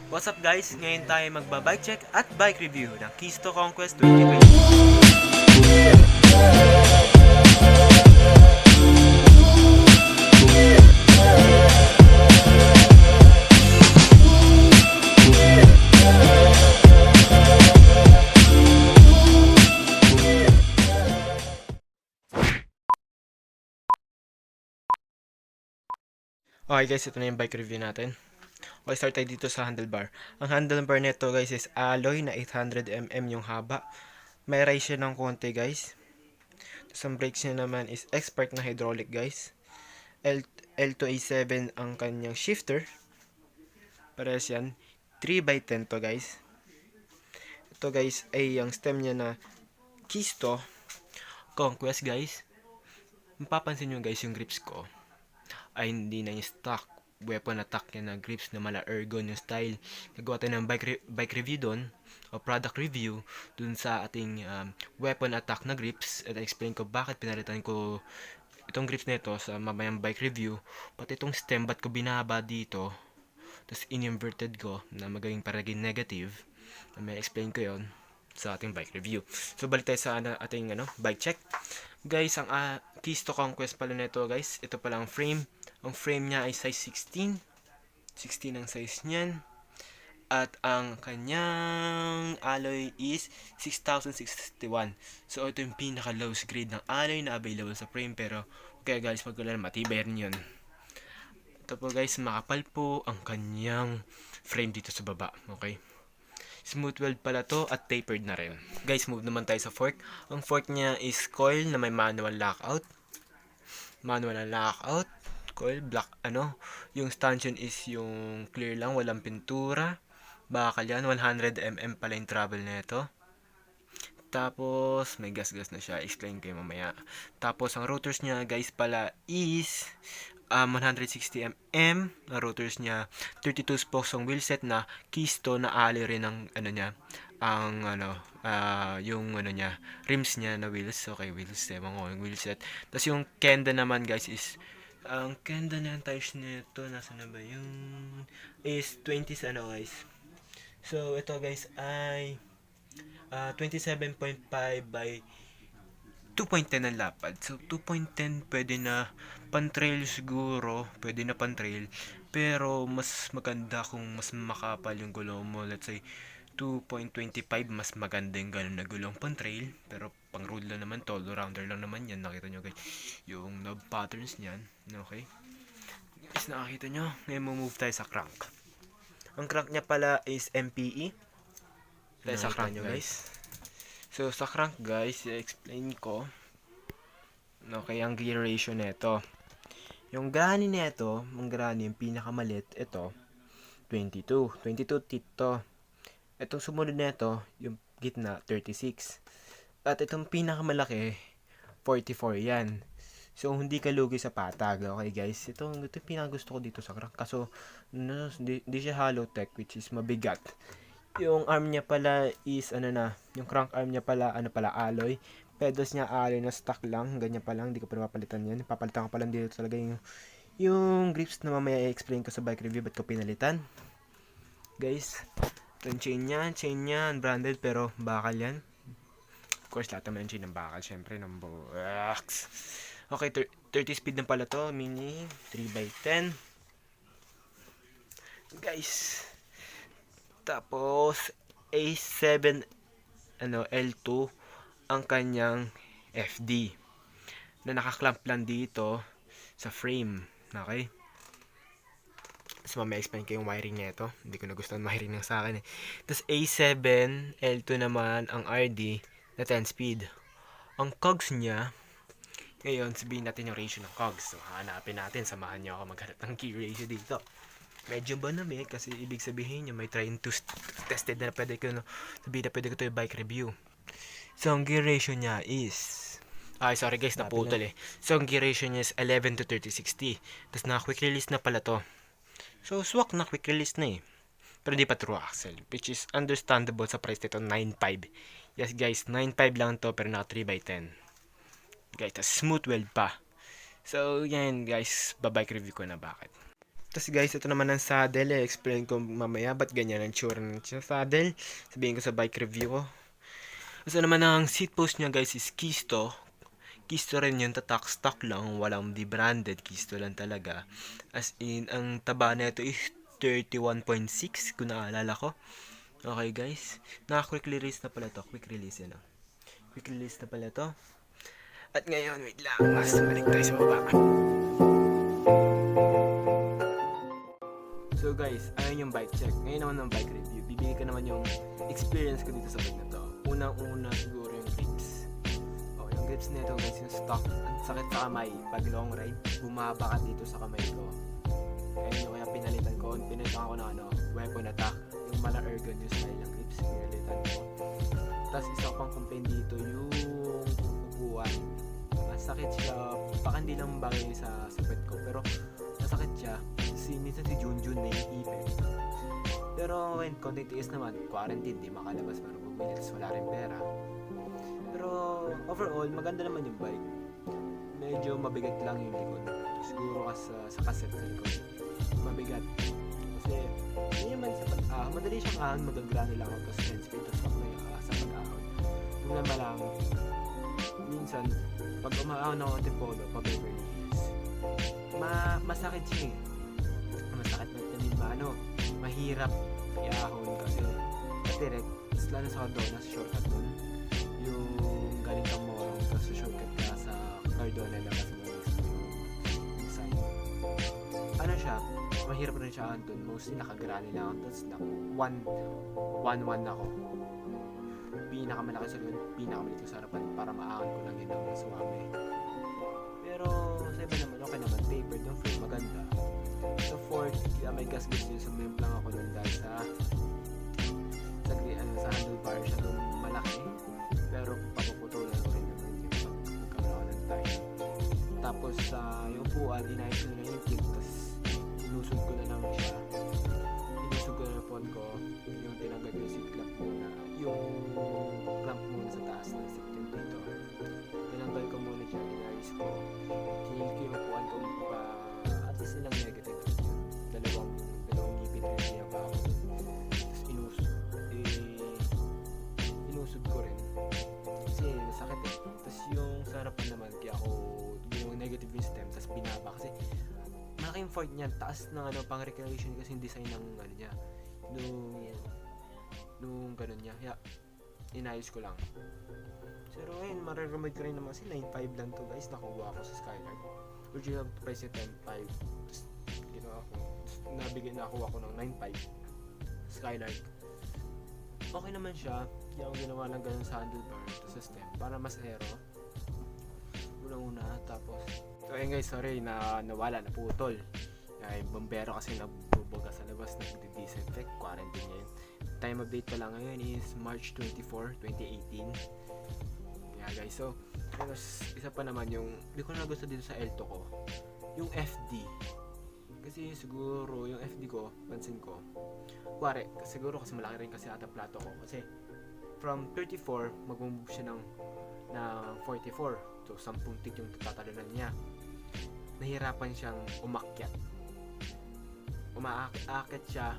What's up guys? Ngayon tayo magba-bike check at bike review ng Keysto Conquest 2020. Okay guys, ito na yung bike review natin. Okay, start tayo dito sa handlebar. Ang handlebar nito guys is alloy na 800mm yung haba. May rise siya ng konti guys. Tapos ang brakes niya naman is expert na hydraulic guys. L2A7 ang kanyang shifter. Parehas yan. 3x10 to guys. Ito guys ay yung stem niya na Keysto Conquest guys. Mapapansin nyo guys yung grips ko ay hindi na yung stock weapon attack niya na grips na mala ergon yung style. Nagawa tayo ng bike review doon o product review dun sa ating weapon attack na grips at explain ko bakit pinalitan ko itong grips nito sa mamayang bike review. Pati itong stem ba't ko binaba dito tapos in-inverted ko na magiging paraging negative. May explain ko yon sa ating bike review. So balik tayo sa ating bike check. Guys, ang Keysto Conquest pala nito guys. Ito pala ang frame. Ang frame niya ay size 16. 16 ang size niyan. At ang kanyang alloy is 6061. So ito yung pinaka lowest grade ng alloy na available sa frame. Pero okay guys, magkulala matibay rin yun. Ito po guys, makapal po ang kanyang frame dito sa baba. Okay. Smooth weld pala to at tapered na rin. Guys, move naman tayo sa fork. Ang fork niya is coil na may manual lockout. Manual na lockout. Coil, black, yung stanchion is yung clear lang, walang pintura. Bakal yan, 100mm pala yung travel nito. Tapos, may gas-gas na siya. Explain ko yung mamaya. Tapos, ang rotors niya, guys, pala is 160mm na rotors niya. 32 spokes ang wheelset na Keysto na ali rin ang niya. Ang yung niya, rims niya na wheels. Okay, wheels, yung wheelset. Tapos yung kenda naman, guys, is ang kenda na yung tires nito, nasa na ba yung is 20 guys. So ito guys ay 27.5 by 2.10 ang lapad. So 2.10 pwede na pan-trail siguro, pwede na pan-trail, pero mas maganda kung mas makapal yung gulong mo. Let's say 2.25, mas maganda yung ganun na gulong pan-trail, pero pang road lang naman to, all-rounder lang naman yan. Nakita nyo guys yung knob patterns niyan. Okay guys, nakakita nyo. Ngayon move tayo sa crank. Ang crank niya pala is MPE. Tayo sa crank nyo guys. So sa crank guys, i-explain ko. Okay, ang gear ratio nito. Yung granny nito, ang granny yung pinakamalit, ito 22 teeth to. Itong sumunod nito, yung gitna 36. At itong pinakamalaki 44 yan. So hindi ka lugi sa patag, okay guys. Ito yung pinakagusto ko dito sa crank. Kaso di siya hollow tech, which is mabigat. Yung arm niya pala is yung crank arm niya pala alloy. Pedals niya alloy na stock lang, ganyan pa lang, hindi ko pa papalitan yan. Papalitan ko pa lang dito talaga yung grips na mamaya i-explain ko sa bike review ba't ko pinalitan. Guys, yung chain niya, unbranded pero bakal yan. Of course, lahat naman yung chain ng bakal, syempre, ng box. Okay, 30 speed na pala to, mini 3x10. Guys, tapos A7 L2 ang kanyang FD na nakaklamp lang dito sa frame. Okay? So mamaya explain ko yung wiring nito. Hindi ko nagustuhan wiring ng sa akin eh. Tapos A7 L2 naman ang RD na 10 speed. Ang cogs niya, ngayon sabihin natin yung ratio ng cogs. So hanapin natin, samahan niyo ako maghanap ng key ratio dito. Medyo banami kasi ibig sabihin niya may trying to tested na pwede ko sabihin na pwede ko ito yung bike review. So ang gear ratio niya is sorry guys, naputol eh. So ang gear ratio niya is 11 to 30/60. Tapos na quick release na pala to. So swak na quick release na eh. Pero hindi pa true axle, which is understandable sa price nito, 9.5. Yes guys, 9.5 lang to pero naka 3x10. Guys, tas smooth weld pa. So yan guys, babike review ko na bakit. Tapos guys, ito naman ang saddle. I-explain ko mamaya ba't ganyan ang tsura ng saddle. Sabihin ko sa bike review ko. Ito naman ang seat post niya guys is Keysto. Keysto rin yung tatak, stock lang, walang di branded, Keysto lang talaga. As in, ang taba na ito is 31.6 kung naalala ko. Okay guys, naka-quick release na pala to. Quick release yan. Quick release na pala to. At ngayon, wait lang, mas balik tayo sa baba. So guys, ayun yung bike check. Ngayon naman ng bike review. Bibili ka naman yung experience ko dito sa bike na to. Unang-una siguro yung grips. Yung grips nito guys, yung stock. Ang sakit sa kamay. Pag long ride, bumaba ka dito sa kamay ko. Ayun yung kaya pinalitan ko. Pinalitan ko na weapon attack. Yung mala ergon yung style ng grips. Pinalitan ko. Tapos isa pang complaint dito yung upuan. Masakit siya. Baka hindi lang bagay sa sapit ko. Pero masakit siya. Minsan si Junjun na yung ipin. Pero when konting tiis naman, quarantine, di makalabas pero bumili kasi wala rin pera. Pero overall, maganda naman yung bike. Medyo mabigat lang yung likod. Siguro sa cassette sa likod. Mabigat. Kasi hindi naman sa pag-ahon. Madali siyang ahon, magagrano lang ako. Tapos hand speed, tapos ako na sa pag-ahon. Kung naman lang, minsan, pag umaahon ako ng polo, pag Beverly Hills, masakit siya eh. Masakit na mahirap i-ahon kasi direct, lalo sa Cardona, sa shortcut dun, yung galing kang Morong, tapos shortcut ka sa Cardona, labas mo yung sign. Siya, mahirap rin siya ahon dun, mostly nakagrani lang, tapos 1-1 ako. Pinakamalaki sa likod, pinakamalit ko sa harapan para maahon ko lang yun ng suwame. Pero sa iba naman, okay naman, tapered yung frame, maganda. Sa Ford, may gas-gas yun, sumimp lang ako nun dahil sa handlebar siya nung malaki. Pero papuputulan ko rin naman yung pagkakaroon ng time. Tapos yung upuan, inayos ko na yung tip, tapos inusog ko na lang siya. Inusog ko na yung phone ko, yung tinanggal yung seat clamp muna. Yung clamp muna sa taas ng seat clamp dito. Tinanggal ko muna siya, inayos ko. Kinil ko yung upuan ko pa at least ilang negative. Dalawang ngipin rin niya pa ako. Tapos inusog ko rin. Kasi nasakit eh. Tapos yung sa harapan naman, kaya ako yung negative yung stem, tapos binaba kasi malaki yung Ford niya, taas ng pang recreation kasi yung design ng niya. Nung ganun niya. Kaya inayos ko lang. Pero ayun, mariremote ko rin naman kasi 9.5 lang to guys, nakuha ko sa Skylark. Original price niya 10.5. Tapos ginawa ko, nakuha ko ng 9.5 Skylark. Okay naman siya. Hindi ako ginawa lang ganun sa handlebar to sa stem para mas aero. Unang-una, tapos so ayun guys, sorry na nawala, naputol. Yung bombero kasi nabubuga sa labas, nagdi-disinfect, quarantine ngayon. Time of date pa lang ngayon is March 24, 2018. Yeah guys, so isa pa naman yung hindi ko na gusto dito sa L2 ko, yung FD. Kasi siguro yung FD ko, pansin ko, siguro kasi malaki rin kasi ata plato ko. Kasi from 34, mag-move siya ng 44. So 10 tit yung tatalanan niya. Nahirapan siyang umakyat. Umaakit siya,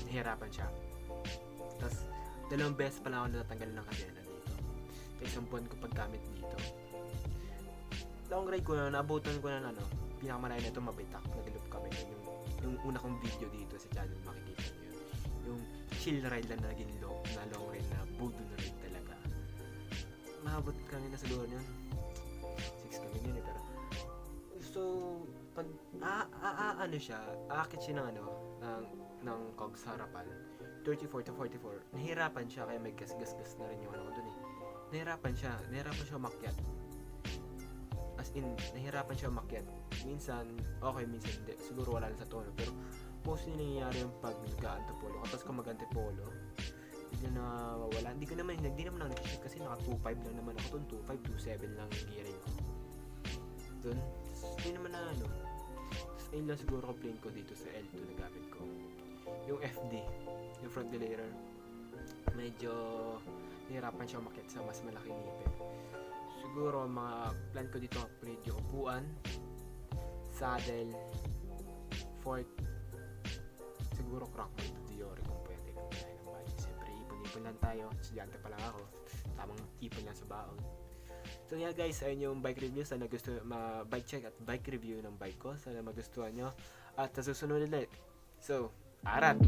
nahirapan siya. Tapos 2 beses pa lang ako natatanggalan ng kadena dito. Sa isang buwan ko paggamit dito. Long ride ko na, naabutan ko na pinakamalayo na ito, mabitak. Nag-loop kami. Yung una kong video dito sa channel, makikita nyo yun. Yung chill ride lang na naging long ride na budol ride talaga. Maabot kami na siguro yun. 6 kami yun eh, pero so pag aakit siya ng cogs sa harapan 34 to 44, nahirapan siya kaya may gas na rin yung dun eh. Nahirapan siya umakyat. As in, nahirapan siya umakyat. Minsan, okay, minsan hindi. Siguro wala lang sa tono. Pero, mostly nangyayari yung pag nag-antipolo. Kapag kung mag-antipolo, hindi na mawala. Hindi naman ako nag-shift kasi naka 2.5 lang naman ako dun. 2.5, 2.7 lang yung gearing ko. Dun, hindi naman na Tapos, ayun lang siguro complain ko dito sa L2 na gamit ko. Yung FD, yung front delayer, medyo nahirapan siya umakyat sa mas malaking ngipin. Siguro mga plan ko dito upgrade yung upuan, saddle, Fourth, siguro Crockmart Dior kung pwede, kung kaya ng budget. Siyempre, ipon-ipon lang tayo. Estudyante pa lang ako. Tamang ipon lang sa baon. So yeah guys, ayun yung bike review. Sana gusto, bike check at bike review ng bike ko. Sana magustuhan nyo. At sa susunod ulit. So, Arat!